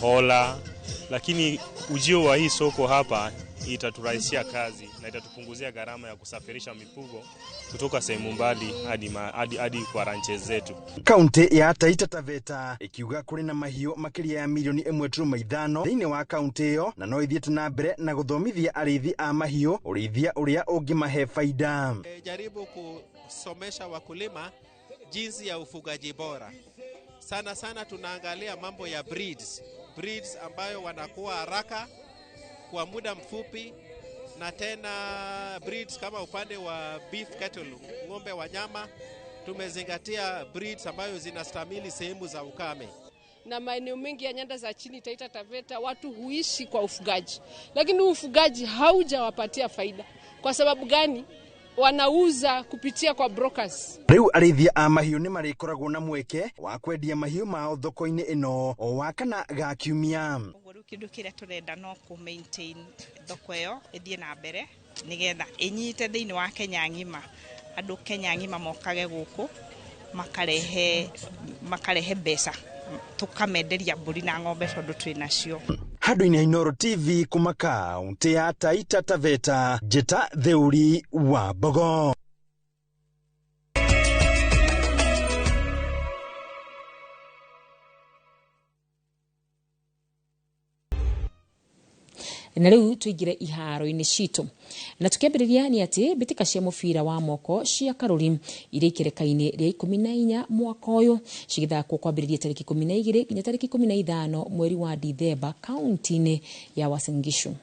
[SPEAKER 22] Hola, lakini ujio wa hii soko hapa itaturahisishia kazi na itatupunguzia gharama ya kusafirisha mifugo kutoka sehemu mbali hadi kwa ranches zetu.
[SPEAKER 3] Kaunti ya Taita Taveta ikiuga kũrĩ na mahiũ makĩria ya milioni 1.5 thĩinĩ wa kaunti ĩyo, na no ithiĩte na mbere na gũthomithia arĩithi a mahiũ ũrĩithia ũrĩa ũngĩmahe faida.
[SPEAKER 25] Jaribu kusomesha wakulima jinsi ya ufugaji bora. Sana tunaangalia mambo ya breeds ambayo wanakuwa haraka kwa muda mfupi, na tena breeds kama upande wa beef cattle, ng'ombe wa nyama, tumezingatia breeds ambayo zinastahimili sehemu za ukame.
[SPEAKER 6] Na maeneo mengi ya nyanda za chini Taita Taveta watu huishi kwa ufugaji, lakini ufugaji haujawapatia faida. Kwa sababu gani? Wanauza kupitia kwa brokers.
[SPEAKER 3] Rĩu arĩithia a mahiũ nĩ marĩkoragwo na mweke wa kwendia mahiũ mao thoko-inĩ ĩno o wakana ga kiumia.
[SPEAKER 5] Kĩndũ kĩrĩa tũrenda no ku maintain thoko ĩyo ĩthiĩ na mbere nĩgetha ĩnyite thĩinĩ wa Kenya ng'ima. Andũ Kenya ng'ima mokage gũkũ makarehe mbeca tukamenderia mbũri na ng'ombe tondũ twĩ nacio.
[SPEAKER 3] Handũ-inĩ Inooro TV kuma kaunti ya Taita Taveta, njĩta Thũri wa Mbogo.
[SPEAKER 1] Na rĩu tũingĩre iharo-inĩ citũ, na tukĩambĩrĩria nĩ atĩ mbĩtĩka cia mũbira wa moko cia Karuri iria ikereka-inĩ rĩa 14 mwaka ũyũ cigĩthakwo kwambĩrĩria tarĩki 12 nginya tarĩki 15 mweri wa Dithemba kaunti-inĩ ya Uasin Gishu.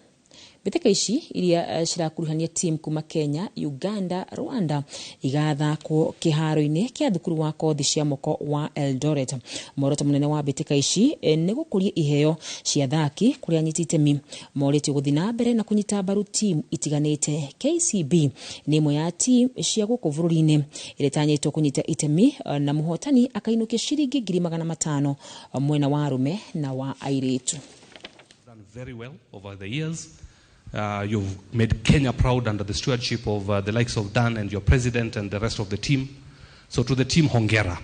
[SPEAKER 1] Mbĩtĩka ici iria cirakuruhania timu kuma Kenya, Uganda, Rwanda igathakwo kĩharo-inĩ kĩa thukuru wa kothi cia moko wa Eldoret. Muoroto mũnene wa mbĩtĩka ici nĩ gũkũria iheo cia thaki kũrĩa anyiti itemi morĩtio gũthiĩ na mbere na kũnyita mbaru timu itiganĩte. KCB nĩ ĩmwe ya timu cia gũkũ bũrũri-inĩ ĩrĩa ĩtanyĩtwo kũnyita itemi, na mũhotani akainũkia ciringi 500 mwena wa arũme na wa airĩtu.
[SPEAKER 27] Done very well over the years. You've made Kenya proud under the stewardship of the likes of Dan and your president and the rest of the team. So to the team, hongera.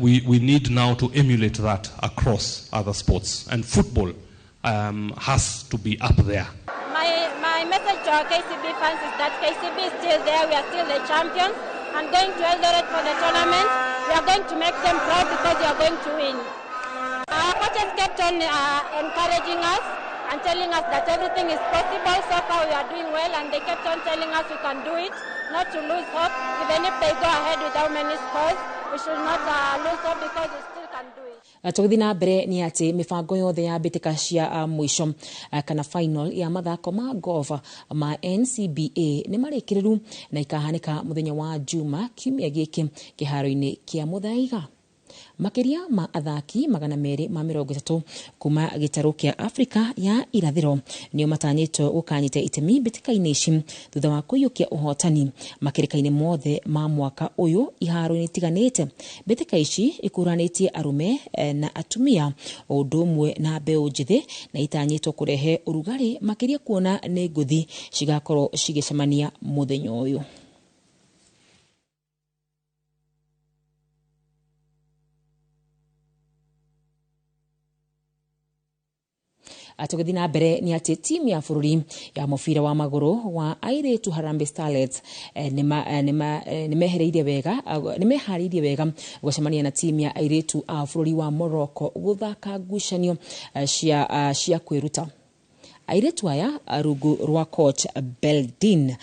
[SPEAKER 27] We need now to emulate that across other sports. And football has to be up there.
[SPEAKER 29] My message to our KCB fans is that KCB is still there. We are still the champions. I'm going to Eldoret for the tournament. we are going to make them proud because we are going to win. Our coaches kept on encouraging us and telling us that everything is possible. So far we are doing well, and they kept on telling us we can do it, not to lose hope. Even if they go ahead with how many scores, we should not lose hope because we still can do it.
[SPEAKER 1] Tugithi na mbere ni ati mibango yothe ya mbitika cia mwisho kana final ya mathako ma golf ma NCBA ni marikiriru na ikahanika muthenya wa Juma kiumia giki kiharo-ini kia Muthaiga. Makiria ma athaki 230 kuma gitaru kia Afrika ya irathiro nio matanyitwo gukanyita itemi mbitika-ini ici thutha wa kuyukia uhotani makirika-ini mothe ma mwaka uyu iharo-ini tiganite. Mbitika ici ikuranitie arume na atumia undu umwe na mbeu njithi na itanyitwo kurehe urugari makiria kuona ni nguthi cigakorwo cigicemania muthenya uyu. Tugithi na mbere ni ati timu ya bururi ya mubira wa maguru wa Airĩtu Harambee Starlets nimehariirie wega gucemania na timu ya airĩtu a bururi wa Morocco guthaka ngucanio cia kwiruta. Airĩtu aya rungu rwa coach Beldin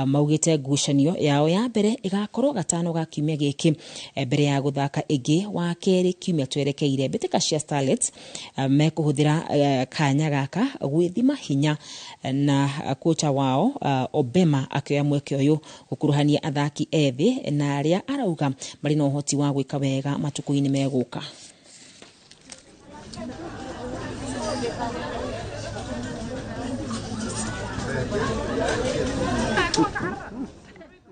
[SPEAKER 1] maugite ngucanio yao ya mbere igakorwo gatano ga kiumia giki mbere ya guthaka igi wa keri kiumia twerekeire. Mbitika cia Starlets mekuhuthira kanya gaka gwithima hinya na kocha wao Obema akioya mweke uyu gukuruhania athaki ethi na aria arauga mari na uhoti wa gwika wega matuku-ini meguka.